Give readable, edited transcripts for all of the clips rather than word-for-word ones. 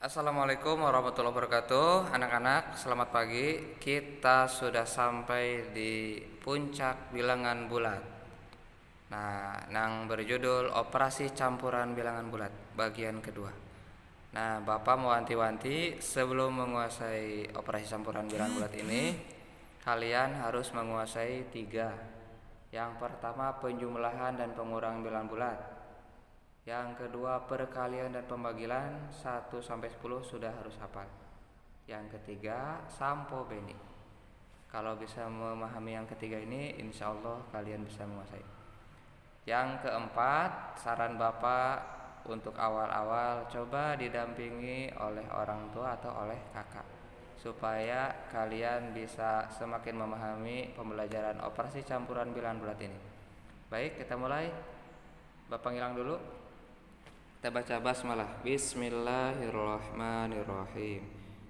Assalamualaikum warahmatullahi wabarakatuh. Anak-anak, selamat pagi. Kita sudah sampai di puncak bilangan bulat. Nah, yang berjudul Operasi Campuran Bilangan Bulat bagian kedua. Nah, Bapak mau wanti-wanti sebelum menguasai operasi campuran bilangan bulat ini, kalian harus menguasai tiga. Yang pertama penjumlahan dan pengurangan bilangan bulat. Yang kedua perkalian dan pembagian 1 sampai 10 sudah harus hafal. Yang ketiga sampo beni. Kalau bisa memahami yang ketiga ini, insya Allah kalian bisa menguasai. Yang keempat, saran Bapak untuk awal-awal coba didampingi oleh orang tua atau oleh kakak, supaya kalian bisa semakin memahami pembelajaran operasi campuran bilangan bulat ini. Baik, kita mulai. Bapak ngilang dulu. Kita baca basmalah. Bismillahirrahmanirrahim.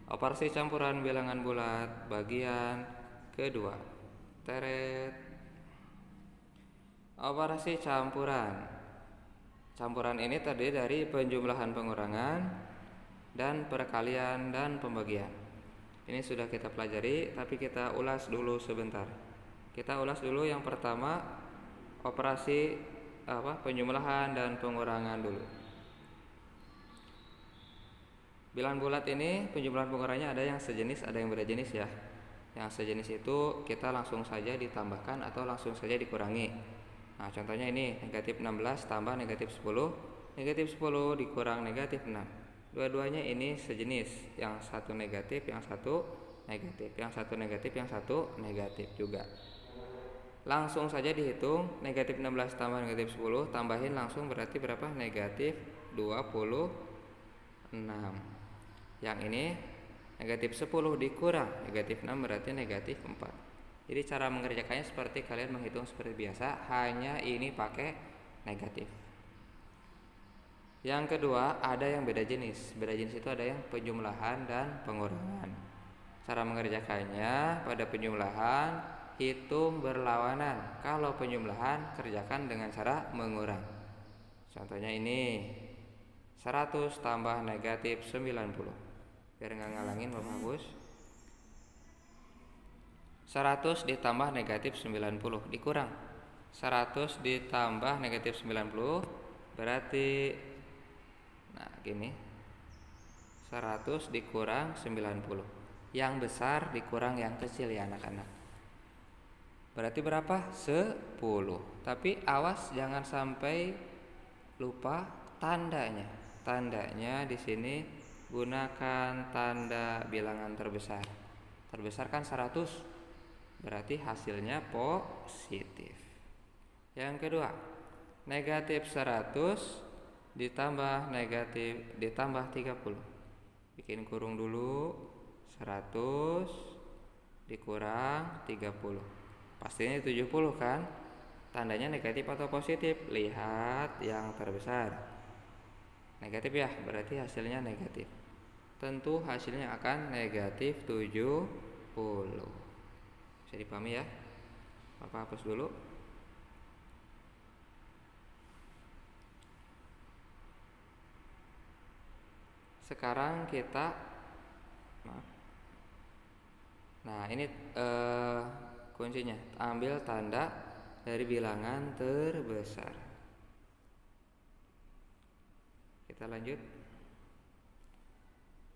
Operasi campuran bilangan bulat bagian kedua. Teret. Operasi campuran. Campuran ini terdiri dari penjumlahan, pengurangan, dan perkalian dan pembagian. Ini sudah kita pelajari, tapi kita ulas dulu sebentar. Kita ulas dulu yang pertama, operasi penjumlahan dan pengurangan dulu. Bilangan bulat ini penjumlahan pengurangannya ada yang sejenis, ada yang beda jenis ya. Yang sejenis itu kita langsung saja ditambahkan atau langsung saja dikurangi. Nah, contohnya ini negatif 16 tambah negatif 10, negatif 10 dikurang negatif 6. Dua-duanya ini sejenis, yang satu negatif, yang satu negatif, yang satu negatif, yang satu negatif juga. Langsung saja dihitung, negatif 16 tambah negatif 10, tambahin langsung berarti berapa? Negatif 26. Yang ini negatif 10 dikurang negatif 6 berarti negatif 4. Jadi cara mengerjakannya seperti kalian menghitung seperti biasa, hanya ini pakai negatif. Yang kedua, ada yang beda jenis. Beda jenis itu ada yang penjumlahan dan pengurangan. Cara mengerjakannya, pada penjumlahan hitung berlawanan. Kalau penjumlahan kerjakan dengan cara mengurang. Contohnya ini 100 tambah negatif 90. Biar nggak ngalangin Bapak Agus. 100 ditambah negatif 90 dikurang 100 ditambah negatif 90 berarti, nah gini, 100 dikurang 90, yang besar dikurang yang kecil ya anak-anak. Berarti berapa? 10. Tapi awas jangan sampai lupa tandanya. Tandanya di sini gunakan tanda bilangan terbesar. Terbesar kan 100, berarti hasilnya positif. Yang kedua, negatif 100 ditambah 30. Bikin kurung dulu. 100 dikurang 30. Pastinya 70 kan? Tandanya negatif atau positif? Lihat yang terbesar. Negatif ya, berarti hasilnya negatif. Tentu hasilnya akan negatif 70. Bisa dipahami ya? Bapak hapus dulu. Sekarang kita Nah ini kuncinya, ambil tanda dari bilangan terbesar. Kita lanjut.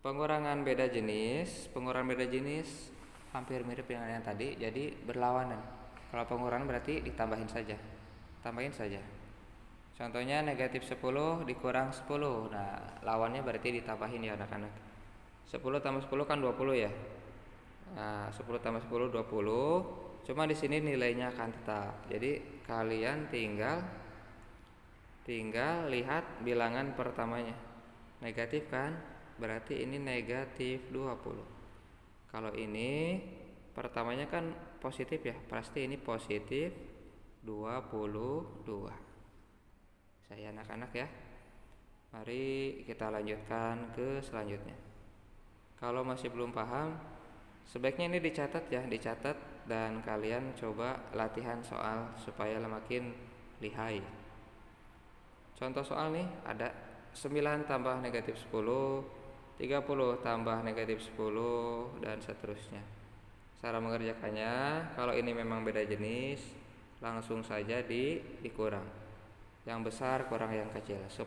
Pengurangan beda jenis. Pengurangan beda jenis hampir mirip dengan yang tadi, jadi berlawanan. Kalau pengurangan berarti ditambahin saja. Tambahin saja. Contohnya negatif 10 dikurang 10. Nah, lawannya berarti ditambahin ya anak-anak. 10 tambah 10 kan 20 ya. Nah, 10 tambah 10 20. Cuma di sini nilainya akan tetap. Jadi kalian tinggal lihat bilangan pertamanya. Negatif kan? Berarti ini negatif 20. Kalau ini pertamanya kan positif ya, pasti ini positif 22. Saya anak-anak ya. Mari kita lanjutkan ke selanjutnya. Kalau masih belum paham, sebaiknya ini dicatat ya, dicatat dan kalian coba latihan soal supaya makin lihai. Contoh soal nih ada 9 tambah negatif 10 30 tambah negatif 10 dan seterusnya. Cara mengerjakannya, kalau ini memang beda jenis, langsung saja dikurang. Yang besar kurang yang kecil. 10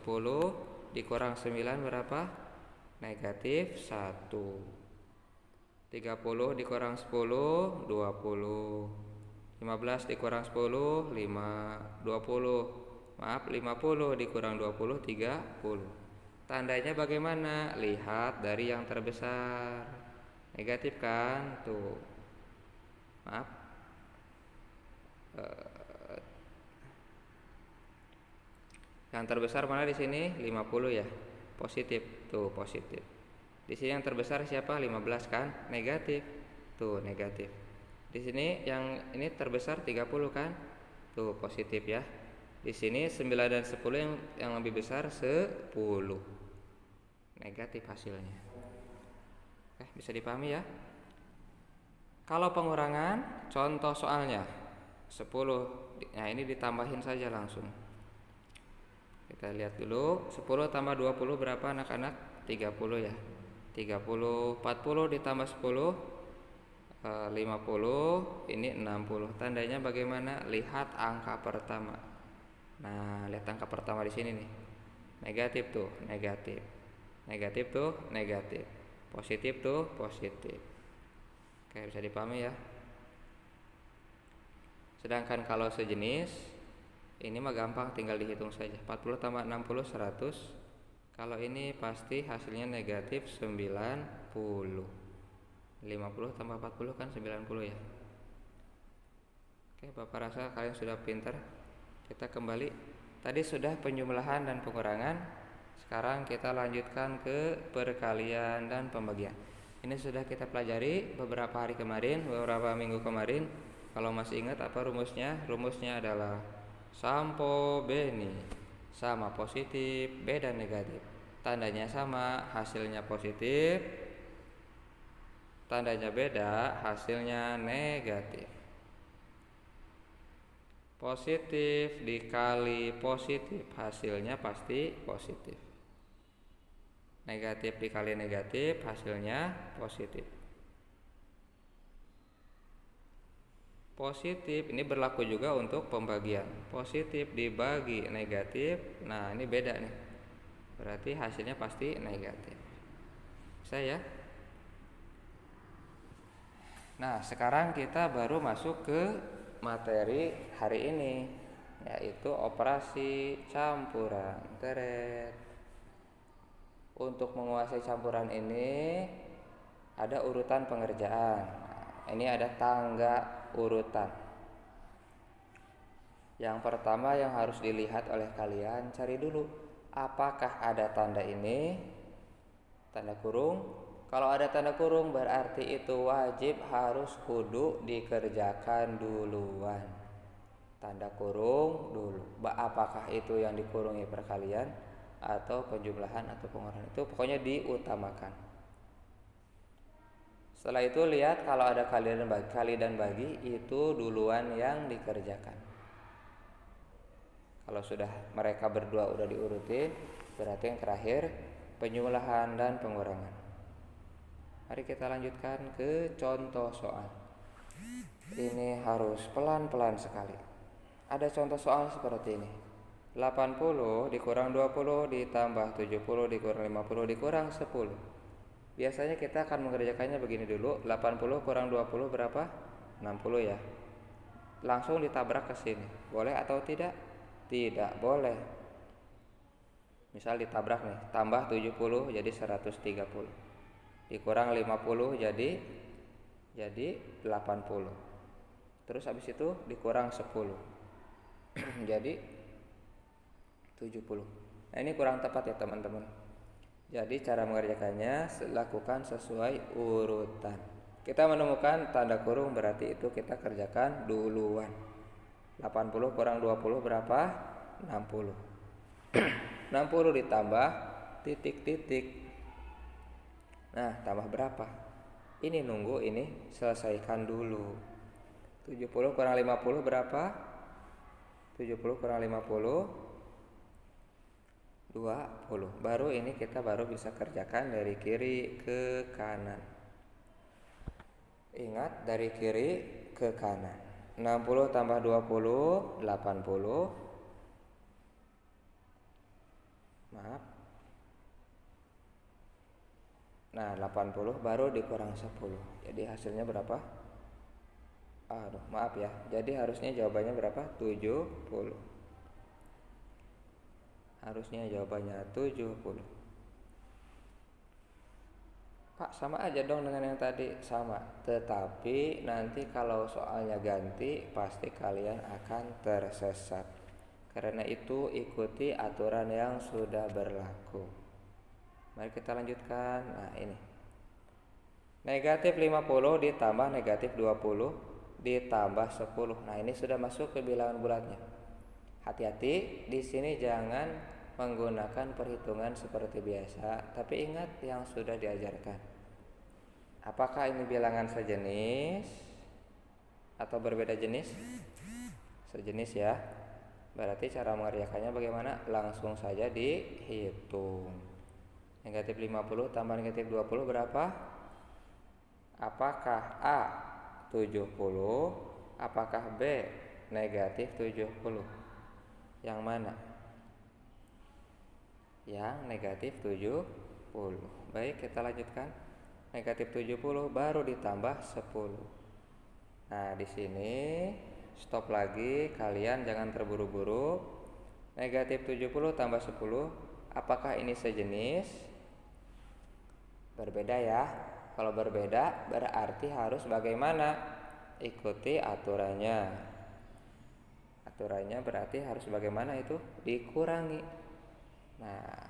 dikurang 9 berapa? Negatif 1. 30 dikurang 10, 20. 15 dikurang 10, 5. 50 dikurang 20, 30. Tandanya bagaimana? Lihat dari yang terbesar. Negatif kan? Tuh. Maaf. Yang terbesar mana di sini? 50 ya. Positif. Tuh, positif. Di sini yang terbesar siapa? 15 kan? Negatif. Tuh, negatif. Di sini yang ini terbesar 30 kan? Tuh, positif ya. Di sini 9 dan 10 yang lebih besar 10. Negatif hasilnya. Bisa dipahami ya? Kalau pengurangan, contoh soalnya 10. Nah, ini ditambahin saja langsung. Kita lihat dulu. 10 tambah 20 berapa anak-anak? 30 ya. 30. 40 ditambah 10 50. Ini 60. Tandanya bagaimana? Lihat angka pertama. Nah, lihat angka pertama di sini nih. Negatif tuh, negatif. Negatif tuh, negatif. Positif tuh, positif. Oke, bisa dipahami ya. Sedangkan kalau sejenis, ini mah gampang, tinggal dihitung saja. 40 tambah 60 100. Kalau ini pasti hasilnya negatif 90. 50 tambah 40 kan 90 ya. Oke, Bapak rasa kalian sudah pintar. Kita kembali. Tadi sudah penjumlahan dan pengurangan. Sekarang kita lanjutkan ke perkalian dan pembagian. Ini sudah kita pelajari beberapa hari kemarin, beberapa minggu kemarin. Kalau masih ingat apa rumusnya? Rumusnya adalah sampo beni sama positif, B dan negatif. Tandanya sama, hasilnya positif. Tandanya beda, hasilnya negatif. Positif dikali positif, hasilnya pasti positif. Negatif dikali negatif, hasilnya positif. Positif ini berlaku juga untuk pembagian. Positif dibagi negatif, nah ini beda nih. Berarti hasilnya pasti negatif. Saya. Nah, sekarang kita baru masuk ke materi hari ini, yaitu operasi campuran. Teret. Untuk menguasai campuran ini ada urutan pengerjaan. Ini ada tangga urutan. Yang pertama yang harus dilihat oleh kalian, cari dulu apakah ada tanda ini, tanda kurung. Kalau ada tanda kurung berarti itu wajib harus kudu dikerjakan duluan. Tanda kurung dulu. Apakah itu yang dikurungi perkalian atau penjumlahan atau pengurangan, itu pokoknya diutamakan. Setelah itu lihat kalau ada kali dan bagi itu duluan yang dikerjakan. Kalau sudah mereka berdua udah diurutin, berarti yang terakhir penjumlahan dan pengurangan. Mari kita lanjutkan ke contoh soal. Ini harus pelan-pelan sekali. Ada contoh soal seperti ini. 80 dikurang 20 ditambah 70 dikurang 50 dikurang 10. Biasanya kita akan mengerjakannya begini dulu. 80 kurang 20 berapa? 60 ya. Langsung ditabrak ke sini. Boleh atau tidak? Tidak boleh. Misal ditabrak nih, tambah 70 jadi 130. Dikurang 50 jadi 80. Terus habis itu dikurang 10. Jadi 70. Nah, ini kurang tepat ya teman-teman. Jadi cara mengerjakannya lakukan sesuai urutan. Kita menemukan tanda kurung berarti itu kita kerjakan duluan. 80 kurang 20 berapa? 60. 60 ditambah titik-titik. Nah, tambah berapa? Ini nunggu ini selesaikan dulu. 70 kurang 50 berapa? 70 kurang 50 20. Baru ini kita baru bisa kerjakan dari kiri ke kanan. Ingat, dari kiri ke kanan. 60 tambah 20, 80. Maaf. Nah, 80 baru dikurang 10. Jadi hasilnya berapa? Aduh, maaf ya. Jadi harusnya jawabannya berapa? 70. Harusnya jawabannya 70. Pak, sama aja dong dengan yang tadi. Sama. Tetapi nanti kalau soalnya ganti, pasti kalian akan tersesat. Karena itu ikuti aturan yang sudah berlaku. Mari kita lanjutkan. Nah, ini. Negatif 50 ditambah negatif 20 ditambah 10. Nah, ini sudah masuk ke bilangan bulatnya. Hati-hati, di sini jangan menggunakan perhitungan seperti biasa, tapi ingat yang sudah diajarkan. Apakah ini bilangan sejenis atau berbeda jenis? Sejenis ya. Berarti cara mengerjakannya bagaimana? Langsung saja dihitung. Negatif 50 tambah negatif 20 berapa? Apakah A 70? Apakah B negatif 70? Yang mana? Yang negatif 70. Baik, kita lanjutkan. Negatif 70 baru ditambah 10. Nah, di sini stop lagi, kalian jangan terburu-buru. Negatif 70 tambah 10, apakah ini sejenis? Berbeda ya. Kalau berbeda berarti harus bagaimana? Ikuti aturannya. Aturannya berarti harus bagaimana itu? Dikurangi. Nah,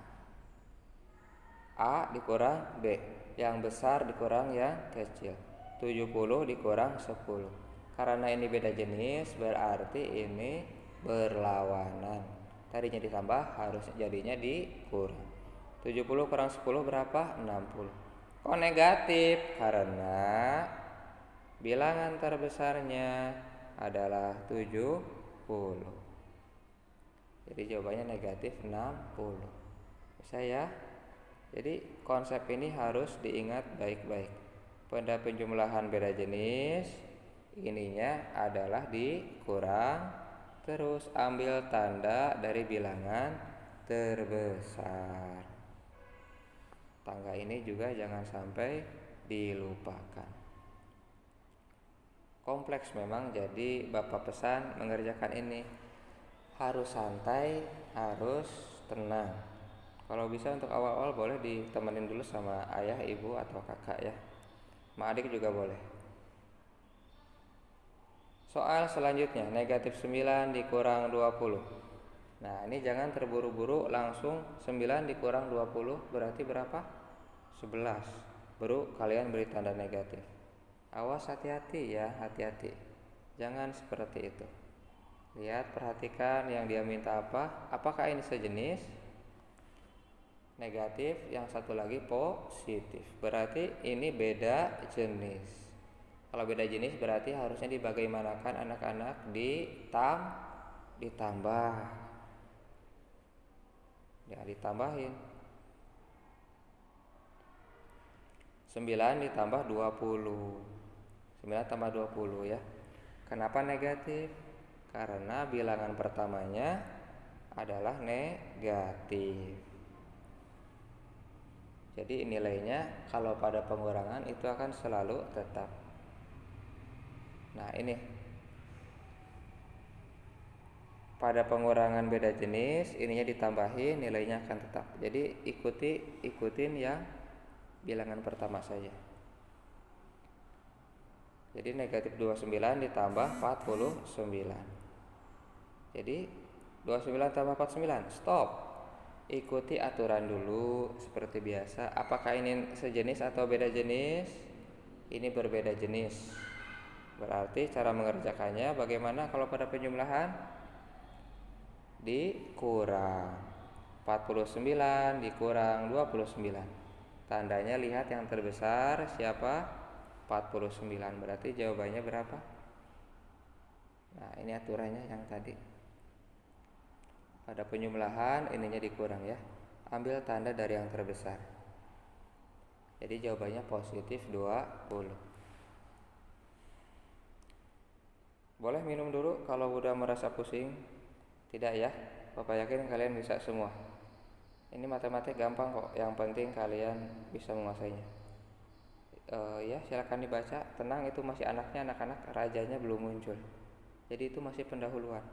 A dikurang B, yang besar dikurang yang kecil. 70 dikurang 10. Karena ini beda jenis berarti ini berlawanan. Tadinya ditambah harus jadinya dikurang. 70 kurang 10 berapa? 60. Kok negatif? Karena bilangan terbesarnya adalah 70. Jadi jawabannya negatif 60. Bisa ya? Jadi konsep ini harus diingat baik-baik. Pada penjumlahan beda jenis, ininya adalah dikurang, terus ambil tanda dari bilangan terbesar. Tangga ini juga jangan sampai dilupakan. Kompleks memang, jadi Bapak pesan mengerjakan ini harus santai, harus tenang. Kalau bisa untuk awal-awal boleh ditemenin dulu sama ayah, ibu, atau kakak ya. Sama adik juga boleh. Soal selanjutnya, negatif 9 dikurang 20. Nah, ini jangan terburu-buru, langsung 9 dikurang 20 berarti berapa? 11. Baru kalian beri tanda negatif. Awas, hati-hati ya, hati-hati. Jangan seperti itu. Lihat, perhatikan yang dia minta apa. Apakah ini sejenis? Negatif, yang satu lagi positif. Berarti ini beda jenis. Kalau beda jenis berarti harusnya dibagaimanakan anak-anak? Ditambah. Ya, ditambahin. 9 ditambah 20. 9 tambah 20 ya. Kenapa negatif? Karena bilangan pertamanya adalah negatif. Jadi nilainya kalau pada pengurangan itu akan selalu tetap. Nah, ini pada pengurangan beda jenis, ininya ditambahin, nilainya akan tetap. Jadi ikutin yang bilangan pertama saja. Jadi negatif 29 ditambah 49. Jadi 29 tambah 49, stop. Ikuti aturan dulu seperti biasa. Apakah ini sejenis atau beda jenis? Ini berbeda jenis. Berarti cara mengerjakannya bagaimana kalau pada penjumlahan? Dikurang. 49 dikurang 29. Tandanya lihat yang terbesar siapa? 49. Berarti jawabannya berapa? Nah, ini aturannya yang tadi. ada penjumlahan, ininya dikurang ya. Ambil tanda dari yang terbesar. Jadi jawabannya positif 20. Boleh minum dulu kalau udah merasa pusing. Tidak ya, Bapak yakin kalian bisa semua. Ini matematik gampang kok, yang penting kalian bisa menguasainya. Ya silakan dibaca. Tenang, itu masih anaknya, anak-anak, rajanya belum muncul. Jadi itu masih pendahuluan.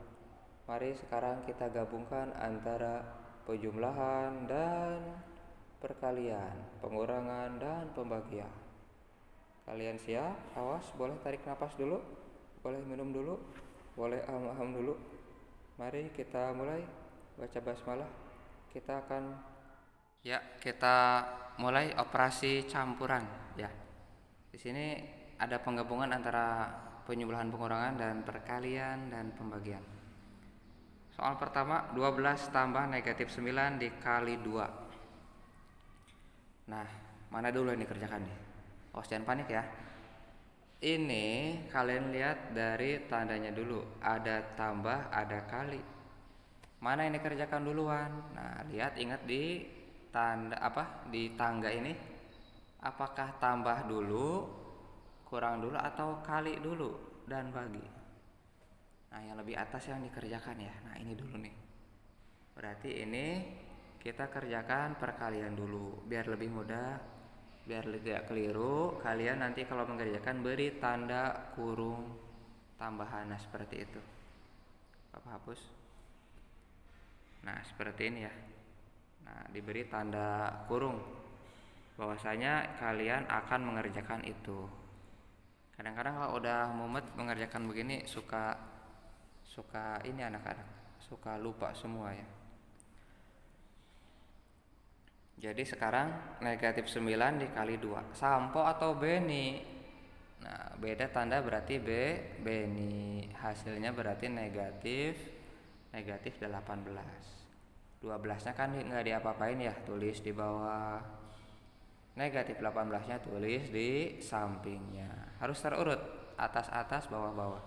Mari sekarang kita gabungkan antara penjumlahan dan perkalian, pengurangan dan pembagian. Kalian siap? Awas, boleh tarik nafas dulu, boleh minum dulu, boleh aham dulu. Mari kita mulai baca basmalah. Kita mulai operasi campuran ya. Di sini ada penggabungan antara penjumlahan, pengurangan dan perkalian dan pembagian. Soal pertama, 12 tambah negatif 9 dikali 2. Nah, mana dulu ini kerjakan nih? Awas jangan panik ya. Ini kalian lihat dari tandanya dulu. Ada tambah, ada kali. Mana ini kerjakan duluan? Nah, lihat, ingat di tangga ini. Apakah tambah dulu, kurang dulu, atau kali dulu dan bagi? Nah, yang lebih atas yang dikerjakan ya. Nah, ini dulu nih. Berarti ini kita kerjakan perkalian dulu biar lebih mudah, biar tidak keliru. Kalian nanti kalau mengerjakan beri tanda kurung tambahan. Nah, seperti itu. Bapak hapus. Nah, seperti ini ya. Nah, diberi tanda kurung bahwasanya kalian akan mengerjakan itu. Kadang-kadang kalau udah mumet mengerjakan begini suka ini anak-anak suka lupa semua ya. Jadi sekarang negatif 9 dikali 2. Sampo atau beni? Nah, beda tanda berarti beni. Hasilnya berarti negatif 18. 12-nya kan nggak diapa-apain ya, tulis di bawah. Negatif 18-nya tulis di sampingnya. Harus terurut, atas-atas, bawah-bawah.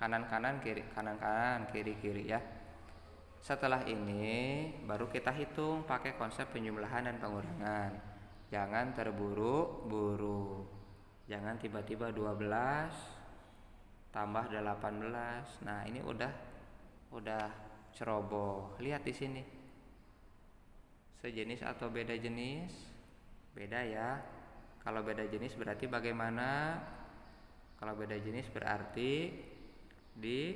Kanan-kanan, kiri, kanan-kanan, kiri-kiri ya. Setelah ini baru kita hitung pakai konsep penjumlahan dan pengurangan. Jangan terburu-buru. Jangan tiba-tiba 12 tambah 18. Nah, ini udah ceroboh. Lihat di sini. Sejenis atau beda jenis? Beda ya. Kalau beda jenis berarti bagaimana? Kalau beda jenis berarti di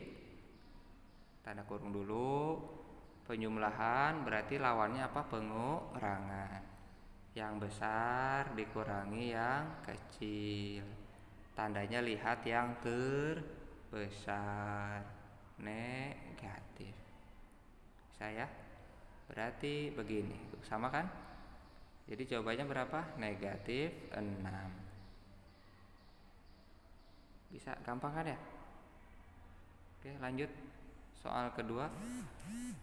tanda kurung dulu. Penjumlahan berarti lawannya apa? Pengurangan. Yang besar dikurangi yang kecil. Tandanya lihat yang terbesar. Negatif. Saya berarti begini. Sama kan? Jadi jawabannya berapa? Negatif 6. Bisa gampang kan ya? Oke, lanjut. Soal kedua.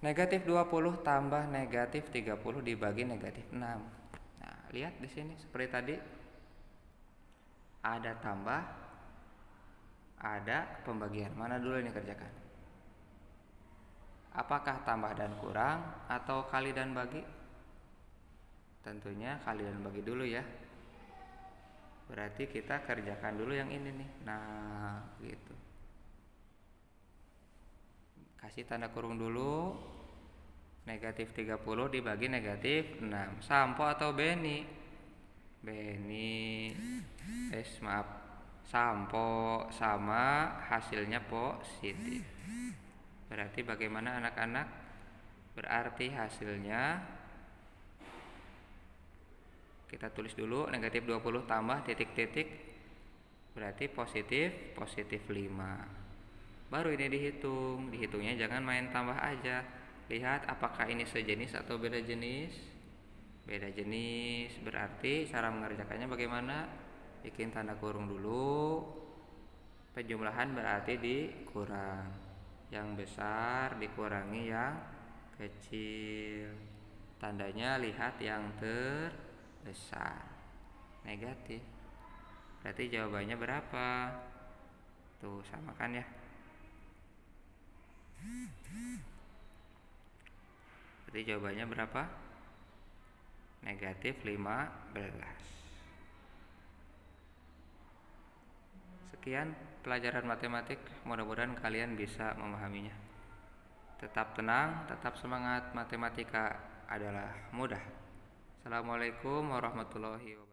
Negatif 20 tambah negatif 30 dibagi negatif 6. Nah, lihat di sini seperti tadi. Ada tambah, ada pembagian. Mana dulu ini kerjakan? Apakah tambah dan kurang atau kali dan bagi? Tentunya kali dan bagi dulu ya. Berarti kita kerjakan dulu yang ini nih. Nah, gitu. Kasih tanda kurung dulu. Negatif 30 dibagi negatif 6. Sampo atau beni? Beni. Sampo sama hasilnya positif. Berarti bagaimana anak-anak? Berarti hasilnya kita tulis dulu negatif 20 tambah titik-titik berarti positif 5. Baru ini dihitung. Dihitungnya jangan main tambah aja. Lihat apakah ini sejenis atau beda jenis. Beda jenis berarti cara mengerjakannya bagaimana? Bikin tanda kurung dulu. Penjumlahan berarti dikurang. Yang besar dikurangi yang kecil. Tandanya lihat yang terbesar. Negatif. Berarti jawabannya berapa? Tuh, sama kan ya? Berarti jawabannya berapa? Negatif 15. Sekian pelajaran matematik, mudah-mudahan kalian bisa memahaminya. Tetap tenang, tetap semangat, matematika adalah mudah. Assalamualaikum warahmatullahi wabarakatuh.